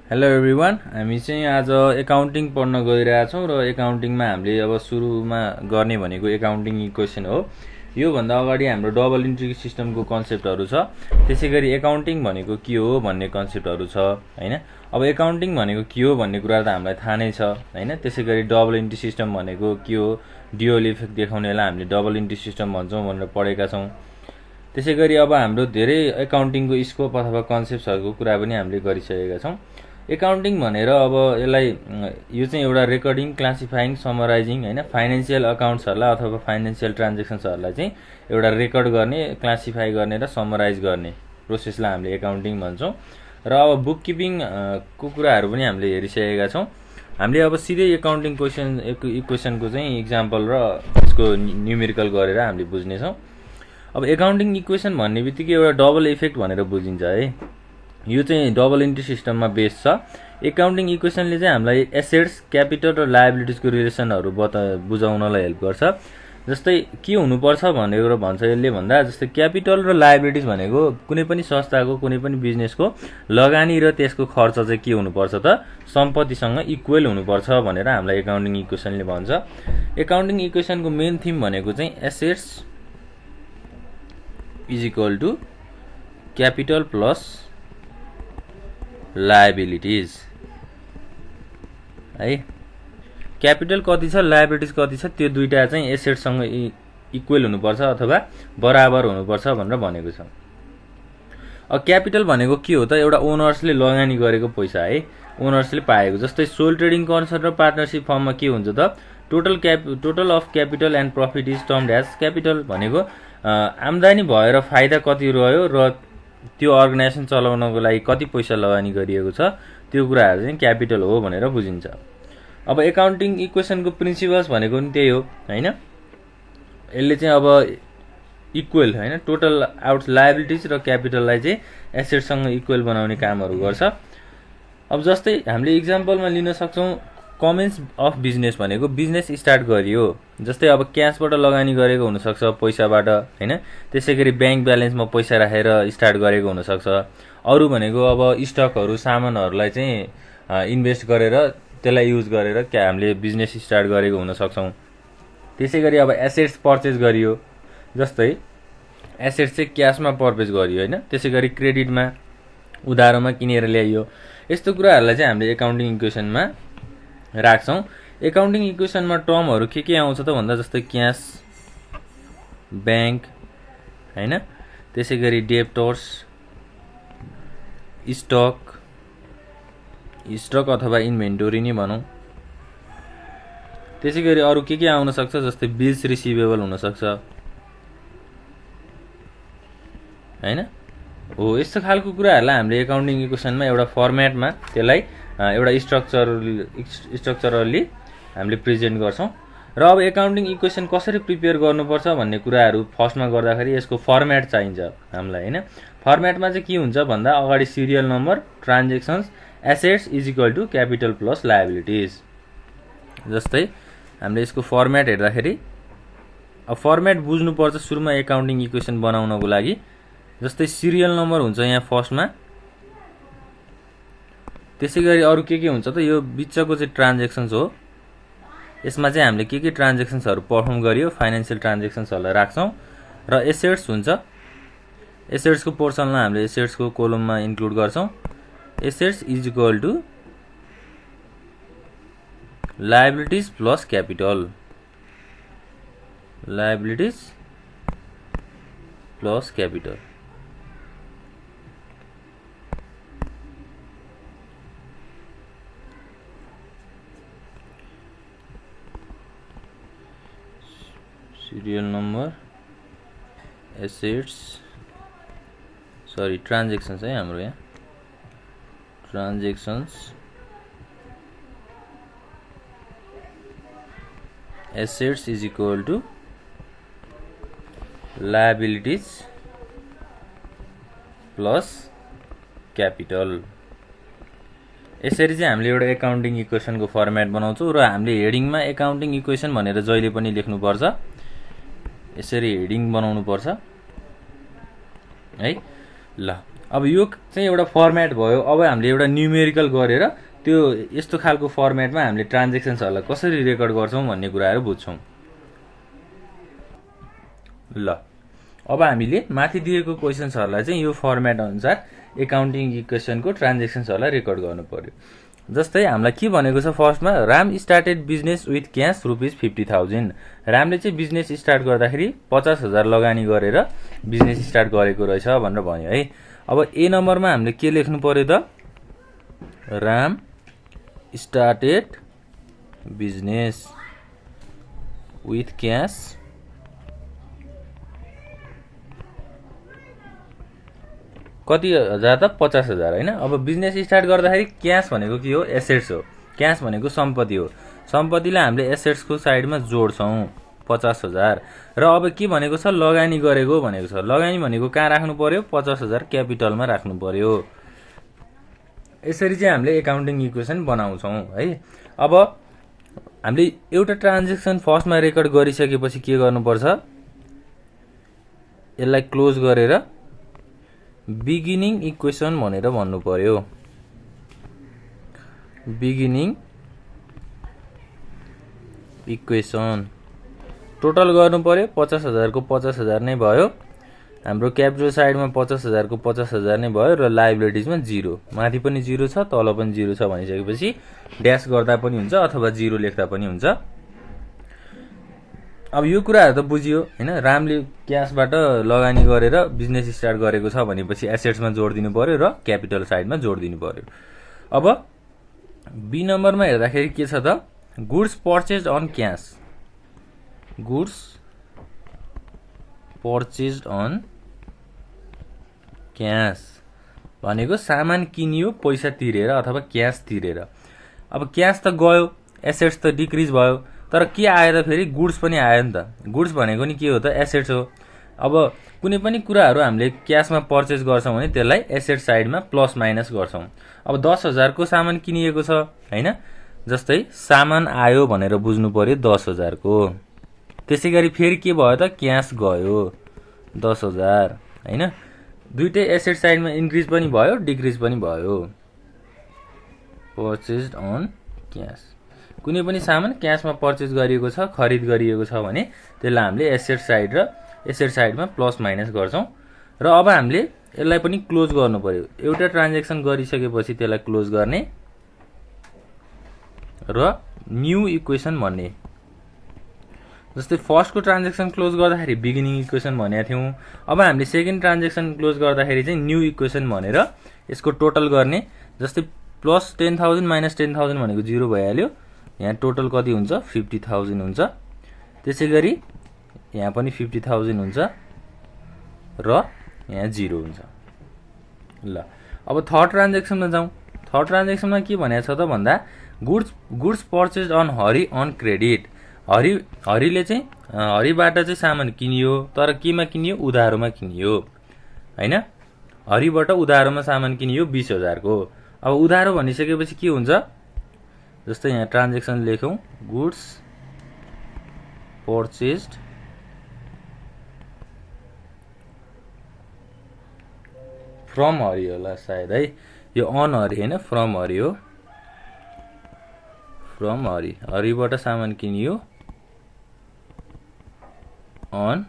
Hello everyone, हामी चाहिँ आज एकाउन्टिङ पढ्न गइरहेछौँ र एकाउन्टिङमा हामीले अब सुरुमा गर्ने भनेको एकाउन्टिङ इक्वेसन हो। योभन्दा अगाडि हाम्रो डबल इन्ट्री सिस्टमको कन्सेप्टहरू छ। त्यसै गरी एकाउन्टिङ भनेको के हो भन्ने कन्सेप्टहरू छ हैन। अब एकाउन्टिङ भनेको के हो भन्ने कुरा त हामीलाई थाहा नै छ हैन। त्यसै गरी डबल इन्ट्री सिस्टम भनेको के हो, ड्युअल इफेक्ट देखाउनेलाई हामीले डबल इन्ट्री सिस्टम भन्छौँ भनेर पढेका छौँ। त्यसै गरी अब हाम्रो धेरै एकाउन्टिङको स्कोप अथवा कन्सेप्ट्सहरूको कुरा पनि हामीले गरिसकेका छौँ। एकाउन्टिङ भनेर अब यसलाई यो चाहिँ एउटा रेकर्डिङ, क्लासिफाइङ, समराइजिङ हैन, फाइनेन्सियल अकाउन्ट्सहरूलाई अथवा फाइनेन्सियल ट्रान्जेक्सन्सहरूलाई चाहिँ एउटा रेकर्ड गर्ने, क्लासिफाई गर्ने र समराइज गर्ने प्रोसेसलाई हामीले एकाउन्टिङ भन्छौँ। र अब बुक किपिङ को कुराहरू पनि हामीले हेरिसकेका छौँ। हामीले अब सिधै एकाउन्टिङ इक्वेसनको चाहिँ इक्जाम्पल र यसको न्युमेरिकल गरेर हामीले बुझ्नेछौँ। अब एकाउन्टिङ इक्वेसन भन्ने बित्तिकै एउटा डबल इफेक्ट भनेर बुझिन्छ है। यो चाहिँ डबल इन्ट्री सिस्टममा बेस छ। एकाउन्टिङ इक्वेसनले चाहिँ हामीलाई एसेट्स, क्यापिटल र लायबिलिटिजको रिलेसनहरू बुझाउनलाई हेल्प गर्छ। जस्तै के हुनुपर्छ भनेर भन्छ यसले भन्दा, जस्तै क्यापिटल र लायबिलिटिज भनेको कुनै पनि संस्थाको, कुनै पनि बिजनेसको लगानी र त्यसको खर्च चाहिँ के हुनुपर्छ त, सम्पत्तिसँग इक्वल हुनुपर्छ भनेर हामीलाई एकाउन्टिङ इक्वेसनले भन्छ। एकाउन्टिङ इक्वेसनको मेन थिम भनेको चाहिँ assets is equal to capital plus liabilities है। क्यापिटल कति छ, लायबिलिटिज कति छ, त्यो दुईटा चाहिँ एसेटसँग इक्वल हुनुपर्छ अथवा बराबर हुनुपर्छ भनेर भनेको छ। अब क्यापिटल भनेको के हो त, एउटा ओनर्सले लगानी गरेको पैसा है, ओनर्सले पाएको। जस्तै सोल ट्रेडिङ कन्सर्न र पार्टनरसिप फर्ममा के हुन्छ त, total of capital and profit is termed as capital भनेको आम्दानी भएर फाइदा कति रह्यो र त्यो अर्गनाइजेसन चलाउनको लागि कति पैसा लगानी गरिएको छ, त्यो कुराहरू चाहिँ क्यापिटल हो भनेर बुझिन्छ। अब एकाउन्टिङ इक्वेसनको प्रिन्सिपल्स भनेको पनि त्यही हो हैन। यसले चाहिँ अब इक्वल हैन, टोटल आउट लायबिलिटिज र क्यापिटललाई चाहिँ एसेटसँग इक्वल बनाउने कामहरू गर्छ। अब जस्तै हामीले इक्जाम्पलमा लिन सक्छौँ, कमेन्स अफ बिजनेस भनेको बिजनेस स्टार्ट गरियो। जस्तै अब क्यासबाट लगानी गरेको हुनसक्छ, पैसाबाट हैन। त्यसै गरी ब्याङ्क ब्यालेन्समा पैसा राखेर स्टार्ट गरेको हुनसक्छ। अरू भनेको अब स्टकहरू, सामानहरूलाई चाहिँ इन्भेस्ट गरेर त्यसलाई युज गरेर हामीले बिजनेस स्टार्ट गरेको हुन सक्छौँ। त्यसै गरी अब एसेट्स पर्चेज गरियो, जस्तै एसेट्स चाहिँ क्यासमा पर्चेज गरियो हैन। त्यसै गरी क्रेडिटमा, उधारोमा किनेर ल्याइयो। यस्तो कुराहरूलाई चाहिँ हामीले एकाउन्टिङ इक्वेसनमा राख्छौँ। एकाउन्टिङ इक्वेसनमा टर्महरू के आउँछ त भन्दा, जस्तै क्यास, ब्याङ्क हैन, त्यसै गरी डेप्टर्स, स्टक अथवा इन्भेन्टोरी नै भनौँ। त्यसै गरी अरू के आउन सक्छ, जस्तै बिल्स रिसिभेबल हुनसक्छ हैन। हो, यस्तो खालको कुराहरूलाई हामीले एकाउन्टिङ इक्वेसनमा एउटा फर्मेटमा त्यसलाई एउटा स्ट्रक्चरली हामीले प्रेजेन्ट गर्छौँ। र अब एकाउन्टिङ इक्वेसन कसरी प्रिपेयर गर्नुपर्छ भन्ने कुराहरू फर्स्टमा गर्दाखेरि यसको फर्मेट चाहिन्छ हामीलाई हैन। फर्मेटमा चाहिँ के हुन्छ भन्दा, अगाडि serial number, transactions, assets is equal to capital plus liabilities. जस्तै हामीले यसको फर्मेट हेर्दाखेरि, अब फर्मेट बुझ्नुपर्छ सुरुमा एकाउन्टिङ इक्वेसन बनाउनको लागि। जस्तै सिरियल नम्बर हुन्छ यहाँ फर्स्टमा। त्यसै गरी अरू के हुन्छ त, यो बिचको चाहिँ ट्रान्जेक्सन्स हो। यसमा चाहिँ हामीले के ट्रान्जेक्सन्सहरू पर्फर्म गरियो, फाइनेन्सियल ट्रान्जेक्सन्सहरूलाई राख्छौँ। र एसेट्स हुन्छ, एसेट्सको पोर्सनलाई हामीले एसेट्सको कोलममा इन्क्लुड गर्छौँ। Assets is equal to liabilities plus capital, liabilities plus capital. Serial number, assets, sorry transactions है हाम्रो यहाँ, transactions, assets is equal to liabilities plus capital. यसरी चाहिँ हामीले एउटा एकाउन्टिङ इक्वेसनको फर्मेट बनाउँछौँ। र हामीले हेडिङमा एकाउन्टिङ इक्वेसन भनेर जहिले पनि लेख्नुपर्छ, यसरी हेडिङ बनाउनु पर्छ है। ल अब यो चाहिँ एउटा फर्मेट भयो। अब हामीले एउटा न्युमेरिकल गरेर त्यो यस्तो खालको फर्मेटमा हामीले ट्रान्जेक्सन्सहरूलाई कसरी रेकर्ड गर्छौँ भन्ने कुराहरू बुझ्छौँ। ल अब हामीले माथि दिएको क्वेसन्सहरूलाई चाहिँ यो फर्मेट अनुसार एकाउन्टिङ इक्वेसनको ट्रान्जेक्सन्सहरूलाई रेकर्ड गर्नु पर्यो। जस्तै हामीलाई के भनेको छ, फर्स्टमा Ram started business with cash ₹50,000। रामले चाहिँ बिजनेस स्टार्ट गर्दाखेरि 50,000 लगानी गरेर बिजनेस स्टार्ट गरेको रहेछ भनेर भन्यो है। अब ए नम्बरमा हामीले के लेख्नु पर्यो त, Ram started business with cash कति हजार त 50,000 होइन। अब बिजनेस स्टार्ट गर्दाखेरि क्यास भनेको के हो, एसेट्स हो। क्यास भनेको सम्पत्ति हो। सम्पत्तिलाई हामीले एसेट्सको साइडमा जोड्छौँ 50,000। र अब के भनेको छ, लगानी गरेको भनेको छ। लगानी भनेको कहाँ राख्नु पर्यो, 50,000 क्यापिटलमा राख्नु पर्यो। यसरी चाहिँ हामीले एकाउन्टिङ इक्वेसन बनाउँछौँ है। अब हामीले एउटा ट्रान्जेक्सन फर्स्टमा रेकर्ड गरिसकेपछि के गर्नुपर्छ, यसलाई क्लोज गरेर बिगिनिङ इक्वेसन भनेर भन्नु पर्यो। बिगिनिङ इक्वेसन टोटल गर्नु पर्यो। 50,000 को 50,000 नै भयो। हाम्रो क्यापिटल साइडमा 50,000 को 50,000 नै भयो र लाइबिलिटिजमा 0। माथि पनि 0 छ, तल पनि 0 छ भनिसकेपछि ड्यास गर्दा पनि हुन्छ अथवा 0 लेख्दा पनि हुन्छ। अब यो कुराहरू त बुझियो हैन। रामले क्यासबाट लगानी गरेर बिजनेस स्टार्ट गरेको छ भनेपछि एसेट्समा जोड दिनु पर्यो र क्यापिटल साइडमा जोड दिनु पर्यो। अब बी नम्बरमा हेर्दाखेरि के छ त, goods purchased on cash. Goods purchased on cash भनेको सामान किनियो पैसा तिरेर अथवा क्यास तिरेर। अब क्यास त गयो, एसेट्स त डिक्रिज भयो, तर के आयो त फेरि गुड्स पनि आयो नि त। गुड्स भनेको नि के हो त, एसेट्स हो। अब कुनै पनि कुराहरू हामीले क्यासमा पर्चेज गर्छौँ भने त्यसलाई एसेट साइडमा प्लस माइनस गर्छौँ। अब 10,000 को सामान किनिएको छ हैन, जस्तै सामान आयो भनेर बुझ्नु पर्यो 10,000 को। त्यसै गरी फेरि के भयो त, क्यास गयो 10,000 हैन। दुईटै एसेट साइडमा इन्क्रिज पनि भयो डिक्रिज पनि भयो। पर्चेज्ड अन क्यास, कुनै पनि सामान क्यासमा पर्चेज गरिएको छ, खरिद गरिएको छ भने त्यसलाई हामीले एसेट साइड र एसेट साइडमा प्लस माइनस गर्छौँ। र अब हामीले यसलाई पनि क्लोज गर्नु पर्यो। एउटा ट्रान्जेक्सन गरिसकेपछि त्यसलाई क्लोज गर्ने र न्यू इक्वेसन भन्ने। जस्तै फर्स्टको ट्रान्जेक्सन क्लोज गर्दाखेरि बिगिनिङ इक्वेसन भनेका थियौँ। अब हामीले सेकेन्ड ट्रान्जेक्सन क्लोज गर्दाखेरि चाहिँ न्यू इक्वेसन भनेर यसको टोटल गर्ने। जस्तै प्लस 10,000 माइनस 10,000 भनेको 0 भइहाल्यो। यहाँ टोटल कति हुन्छ, 50,000 हुन्छ। त्यसै गरी यहाँ पनि 50,000 हुन्छ र यहाँ 0 हुन्छ। ल अब थर्ड ट्रान्जेक्सनमा जाउँ। थर्ड ट्रान्जेक्सनमा के भनेको छ त भन्दा, goods purchase on Hari on credit. हरिले चाहिँ हरिबाट चाहिँ सामान किनियो, तर केमा किनियो, उधारोमा किनियो हैन। हरिबाट उधारोमा सामान किनियो 20,000 को। अब उधारो भनिसकेपछि के हुन्छ, जस्तै यहाँ ट्रान्जेक्सन लेखौँ, गुड्स पर्चेज्ड फ्रम हरि होला सायद है। यो अन हरि हैन, फ्रम हरि हो। फ्रम हरि, हरिबाट सामान किनियो अन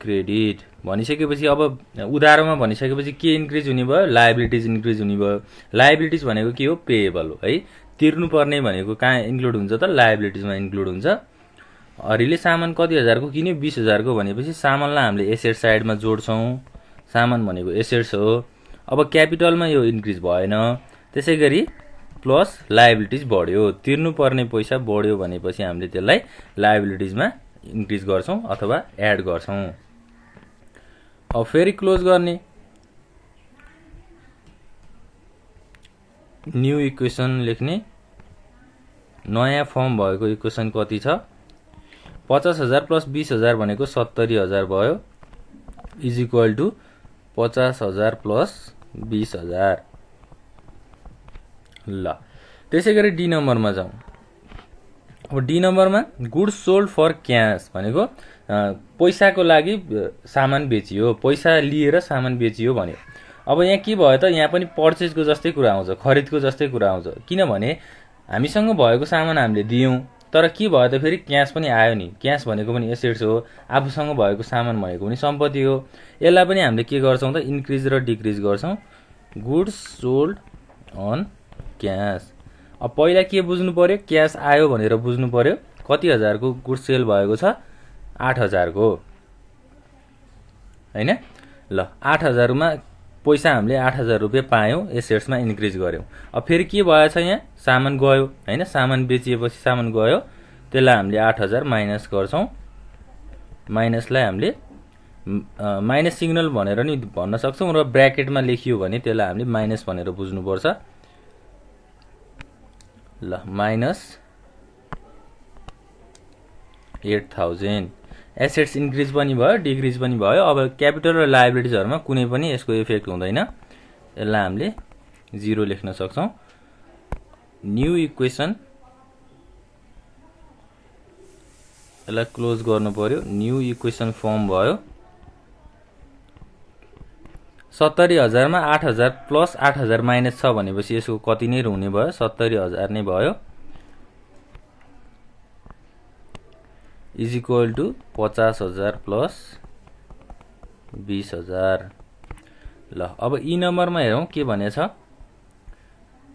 क्रेडिट भनिसकेपछि अब उधारोमा भनिसकेपछि के इन्क्रिज हुने भयो, लायबिलिटिज इन्क्रिज हुने भयो। लायबिलिटिज भनेको के हो, पेएबल हो है। तिर्नुपर्ने भनेको कहाँ इन्क्लुड हुन्छ त, लायबिलिटिजमा इन्क्लुड हुन्छ। हरिले सामान कति हजारको किन्यो, 20,000 को भनेपछि सामानलाई हामीले एसेट साइडमा जोड्छौँ। सामान भनेको एसेट्स हो। अब क्यापिटलमा यो इन्क्रिज भएन। त्यसै गरी प्लस लायबिलिटिज बढ्यो, तिर्नुपर्ने पैसा बढ्यो भनेपछि हामीले त्यसलाई लायबिलिटिजमा इन्क्रिज गर्छौँ अथवा एड गर्छौँ। अब फेरि क्लोज गर्ने, न्यू इक्वेसन लेख्ने। नयाँ फर्म भएको इक्वेसन कति छ, 50,000 प्लस 20,000 भनेको 70,000 भयो, इज इक्वल टु 50,000 प्लस 20,000। ल त्यसै गरी डी नम्बरमा जाउँ। अब डी नम्बरमा गुड्स सोल्ड फर क्यास भनेको पैसाको लागि सामान बेचियो, पैसा लिएर सामान बेचियो भन्यो। अब यहाँ के भयो त, यहाँ पनि पर्चेजको जस्तै कुरा आउँछ, खरिदको जस्तै कुरा आउँछ। किनभने हामीसँग भएको सामान हामीले दियौँ, तर के भयो त फेरि क्यास पनि आयो नि। क्यास भनेको पनि एसेट्स हो, आफूसँग भएको सामान भनेको पनि सम्पत्ति हो। यसलाई पनि हामीले के गर्छौँ त, इन्क्रिज र डिक्रिज गर्छौँ। Goods sold on cash. अब पहिला के बुझ्नु पर्यो, क्यास आयो भनेर बुझ्नु पर्यो। कति हजारको गुड्स सेल भएको छ, 8,000 को हैन। ल 8,000मा पैसा हामीले 8,000 रुपियाँ पायौँ, एसेट्समा इन्क्रिज गऱ्यौँ। अब फेरि के भएछ, यहाँ सामान गयो हैन, सामान बेचिएपछि सामान गयो, त्यसलाई हामीले 8,000 माइनस गर्छौँ। माइनसलाई हामीले माइनस सिग्नल भनेर नि भन्न सक्छौँ, र ब्र्याकेटमा लेखियो भने त्यसलाई हामीले माइनस भनेर बुझ्नुपर्छ। ल माइनस 8,000। एसेट्स इन्क्रिज पनि भयो, डिक्रिज पनि भयो। अब क्यापिटल र लायबिलिटिजहरुमा कुनै पनि यसको इफेक्ट हुँदैन। यसलाई हामीले 0 लेख्न सक्छौं। न्यू इक्वेसन, यसलाई क्लोज गर्नु पर्यो। न्यू इक्वेसन फर्म भयो। 70,000 मा 8,000 प्लस 8,000 माइनस 6 भनेपछि यसको कति नै हुने भयो, 70,000 नै भयो। Is equal to 50,000 plus 20,000। ल अब ई नम्बरमा हेरौं के भनेछ।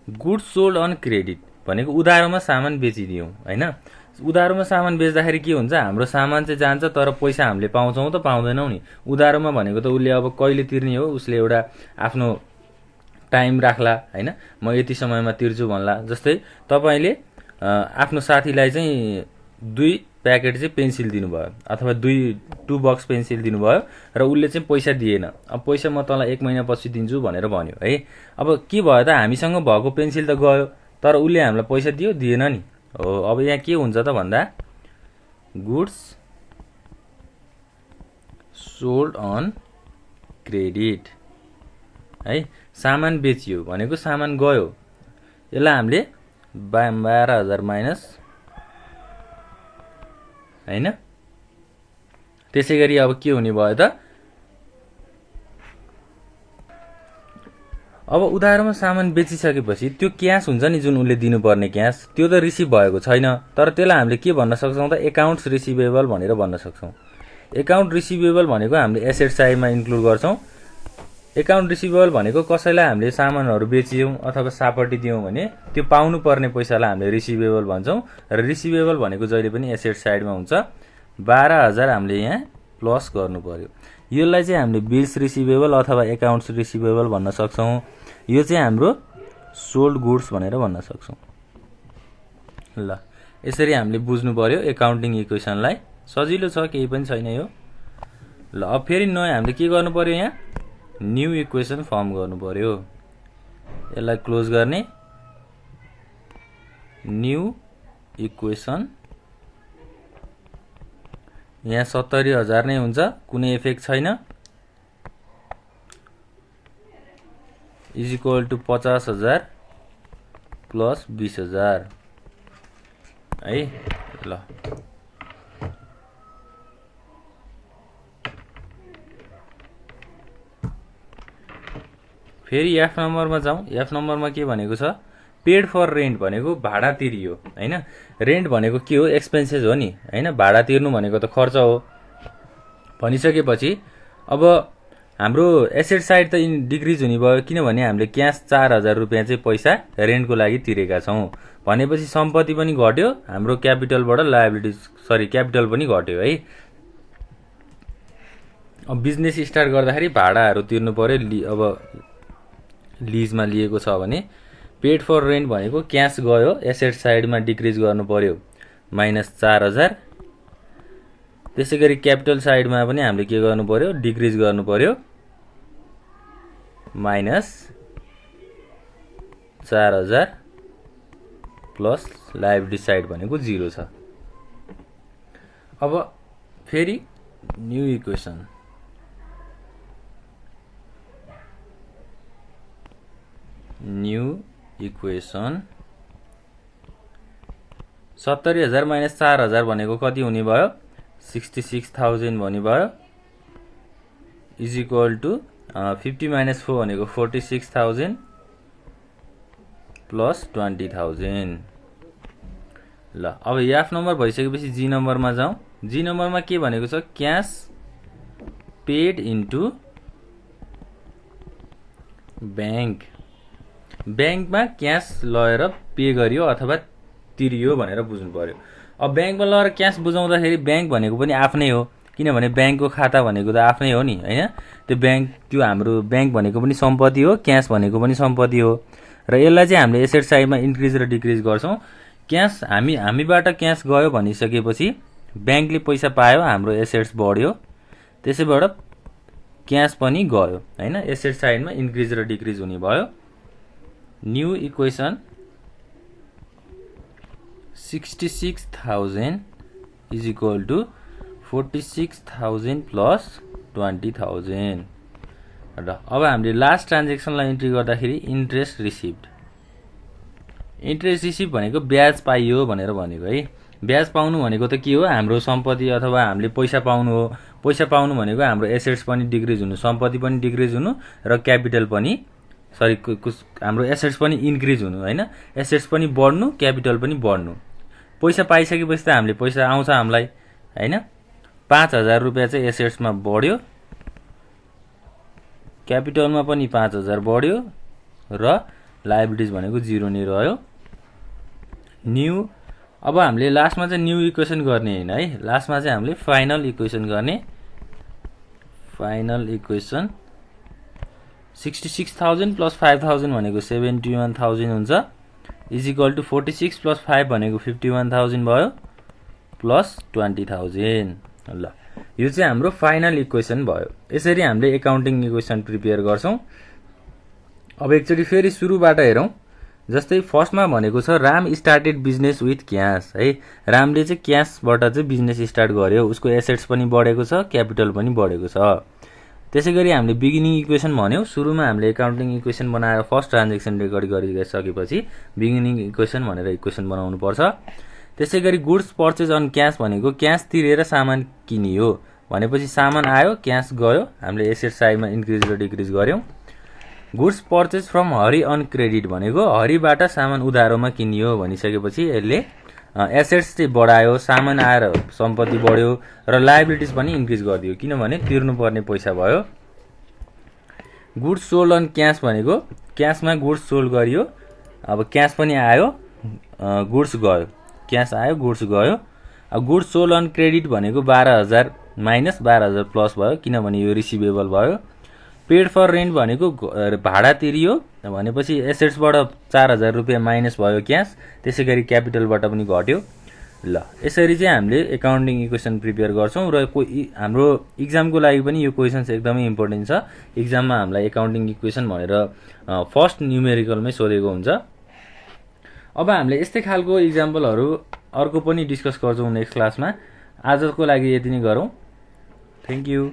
गुड्स सोल्ड अन क्रेडिट भनेको उधारोमा सामान बेचिदियौं हैन। उधारोमा सामान बेच्दाखेरि के हुन्छ, हाम्रो सामान चाहिँ जान्छ तर पैसा हामीले पाउँछौं त पाउँदैनौं नि। उधारोमा भनेको त उसले अब कहिले तिर्ने हो, उसले एउटा आफ्नो टाइम राख्ला हैन, म यति समयमा तिर्छु भन्ला। जस्तै तपाईले आफ्नो साथीलाई चाहिँ 2 प्याकेट चाहिँ पेन्सिल दिनुभयो अथवा 2 बक्स पेन्सिल दिनुभयो र उसले चाहिँ पैसा दिएन। अब पैसा म तँलाई 1 महिना पछि दिन्छु भनेर भन्यो है। अब के भयो त, हामीसँग भएको पेन्सिल त गयो तर उसले हामीलाई पैसा दियो दिएन नि हो। अब यहाँ के हुन्छ त भन्दा, गुड्स सोल्ड अन क्रेडिट है, सामान बेचियो भनेको सामान गयो, यसलाई हामीले 12,000 माइनस हैन। त्यसैगरी अब के हुने भयो त, अब उधारोमा सामान बेचिसकेपछि त्यो क्याश हुन्छ नि जुन उसले दिनुपर्ने क्याश, त्यो त रिसिभ भएको छैन। तर त्यसलाई हामीले के भन्न सक्छौं त, एकाउन्ट्स रिसिभेबल भनेर भन्न सक्छौं। एकाउन्ट रिसिभेबल भनेको हामीले एसेट साइडमा इन्क्लुड गर्छौं। एकाउन्ट रिसिभेबल भनेको कसैलाई हामीले सामानहरु बेचियौं अथवा सापटी दियौं भने त्यो पाउनु पर्ने पैसालाई हामीले रिसिभेबल भन्छौं। र रिसिभेबल भनेको जहिले पनि एसेट साइडमा हुन्छ। 12,000 हामीले यहाँ प्लस गर्नु पर्यो। यसलाई चाहिँ हामीले बिल्स रिसिभेबल अथवा एकाउन्ट्स रिसिभेबल भन्न सक्छौं। यो चाहिँ हाम्रो सोल्ड गुड्स भनेर भन्न सक्छौं। ल यसरी हामीले बुझ्नु पर्यो एकाउन्टिङ इक्वेसनलाई। सजिलो छ, केही पनि छैन यो। ल अब फेरि नयाँ हामीले के गर्नु पर्यो, यहाँ न्यू इक्वेसन फर्म गर्नु पर्यो। यसलाई क्लोज गर्ने। न्यू इक्वेसन, यहाँ 70,000 नै हुन्छ, कुनै इफेक्ट छैन। इज इक्वल टू 50,000 प्लस 20,000 है। ल फेरि एफ नम्बरमा जाउँ। एफ नम्बरमा के भनेको छ, पेड फर रेन्ट भनेको भाडा तिरियो हैन। रेन्ट भनेको के हो, एक्सपेन्सेस हो नि हैन। भाडा तिर्नु भनेको त खर्च हो भनिसकेपछि अब हाम्रो एसेट साइड त डिक्रिज हुने भयो, किनभने हामीले क्याश 4,000 रुपैयाँ चाहिँ पैसा रेन्टको लागि तिरेका छौं भनेपछि सम्पत्ति पनि घट्यो, हाम्रो क्यापिटलबाट लायबिलिटी क्यापिटल पनि घट्यो है। अब बिजनेस स्टार्ट गर्दाखेरि भाडाहरु तिर्नु पर्यो। अब लिजमा लिएको छ भने पेड फर रेन्ट भनेको क्याश गयो, एसेट साइडमा डिक्रिज गर्नु पर्यो माइनस 4,000। त्यसैगरी क्यापिटल साइडमा पनि हामीले के गर्नु पर्यो, डिक्रिज गर्नु पर्यो माइनस 4,000 प्लस लायबिलिटी साइड भनेको 0 छ। अब फेरि new equation, new equation 70,000 minus 4,000 भनेको कति हुने भयो 66,000 भन्ने भयो इज इक्वल टु 50 माइनस 4 भनेको 46,000 प्लस 20,000। ल अब एफ नम्बर भइसकेपछि जी नम्बरमा जाउँ। जी नम्बरमा के भनेको छ क्यास पेड इन्टु ब्याङ्क। ब्याङ्कमा क्यास लगेर पे गरियो अथवा तिरियो भनेर बुझ्नु पर्यो। अब ब्याङ्कमा लगेर क्यास बुझाउँदाखेरि ब्याङ्क भनेको पनि आफ्नै हो, किनभने ब्याङ्कको खाता भनेको त आफ्नै हो नि हैन। त्यो हाम्रो ब्याङ्क भनेको पनि सम्पत्ति हो, क्यास भनेको पनि सम्पत्ति हो र यसलाई चाहिँ हामीले एसेट साइडमा इन्क्रिज र डिक्रिज गर्छौं। क्यास हामीबाट क्यास गयो भनिसकेपछि ब्याङ्कले पैसा पायो, हाम्रो एसेट्स बढ्यो, त्यसैबाट क्यास पनि गयो हैन। एसेट साइडमा इन्क्रिज र डिक्रिज हुने भयो। New equation 66,000 is equal to 46,000 plus 20,000 र अब हामीले लास्ट ट्रान्जेक्सनलाई इन्ट्री गर्दाखेरि इन्ट्रेस्ट रिसिभ्ड। इन्ट्रेस्ट रिसिभ भनेको ब्याज पाइयो भनेर भनेको है। ब्याज पाउनु भनेको त के हो हाम्रो सम्पत्ति अथवा हामीले पैसा पाउनु हो। पैसा पाउनु भनेको हाम्रो एसेट्स पनि डिक्रिज हुनु, सम्पत्ति पनि डिक्रिज हुनु र क्यापिटल पनि हाम्रो एसेट्स पनि इन्क्रिज हुनु हैन। एसेट्स पनि बढ्नु, क्यापिटल पनि बढ्नु। पैसा पाइसकेपछि त हामीले पैसा आउँछ हामीलाई हैन। 5,000 रुपैयाँ चाहिँ एसेट्समा बढ्यो, क्यापिटलमा पनि 5,000 बढ्यो र लायबिलिटिज भनेको 0 नै रह्यो। न्यू अब हामीले लास्टमा चाहिँ न्यू इक्वेसन गर्ने हैन है। लास्टमा चाहिँ हामीले फाइनल इक्वेसन गर्ने। फाइनल इक्वेसन 66,000 प्लस 5,000 भनेको 71,000 हुन्छ इज इक्वल टु 46 प्लस 5 भनेको 51,000 भयो प्लस 20,000। ल यो चाहिँ हाम्रो फाइनल इक्वेसन भयो। यसरी हामीले एकाउन्टिङ इक्वेसन प्रिपेयर गर्छौं। अब एकचोटी फेरि सुरुबाट हेरौं। जस्तै फर्स्टमा भनेको छ Ram started business with cash है। रामले चाहिँ क्यासबाट चाहिँ बिजनेस स्टार्ट गर्यो, उसको एसेट्स पनि बढेको छ, क्यापिटल पनि बढेको छ। त्यसैगरी हामीले बिगिनिङ इक्वेसन भन्यौ। सुरुमा हामीले एकाउन्टिङ इक्वेसन बनाएर फर्स्ट ट्रान्जेक्सन रेकर्ड गरिसकेपछि बिगिनिङ इक्वेसन भनेर इक्वेसन बनाउनु पर्छ। त्यसैगरी गुड्स पर्चेज अन क्यास भनेको क्यास तिरेर सामान किनियो भनेपछि सामान आयो, क्यास गयो, हामीले एसेट साइडमा इन्क्रिज र डिक्रिज गर्यौं। Goods purchase from Hari on credit भनेको हरिबाट सामान उधारोमा किनियो भनिसकेपछि यसले एसेट्स चाहिँ बढायो, सामान आएर सम्पत्ति बढ्यो र लायबिलिटिज पनि इन्क्रिज गरिदियो किनभने तिर्नुपर्ने पैसा भयो। गुड्स सोल्ड अन क्यास भनेको क्यासमा गुड्स सोल्ड गरियो, अब क्यास पनि आयो, गुड्स गयो, क्यास आयो, गुड्स गयो। अब गुड्स सोल्ड अन क्रेडिट भनेको 12,000 माइनस 12,000 प्लस भयो किनभने यो रिसिभेबल भयो। पेड फर रेन्ट भनेको भाडा तिरियो भनेपछि एसेट्सबाट 4,000 रुपैयाँ माइनस भयो क्यास, त्यसैगरी क्यापिटलबाट पनि घट्यो। ल यसरी चाहिँ हामीले एकाउन्टिङ इक्वेसन प्रिपेयर गर्छौं र हाम्रो इक्जामको लागि पनि यो क्वेशन्स एकदमै इम्पोर्टेन्ट छ। इक्जाममा हामीलाई एकाउन्टिङ इक्वेसन भनेर फर्स्ट न्युमेरिकलमै सोधेको हुन्छ। अब हामीले यस्तै खालको इक्जाम्पलहरू अर्को पनि डिस्कस गर्छौं नेक्स्ट क्लासमा। आजको लागि यति नै गरौं। Thank you.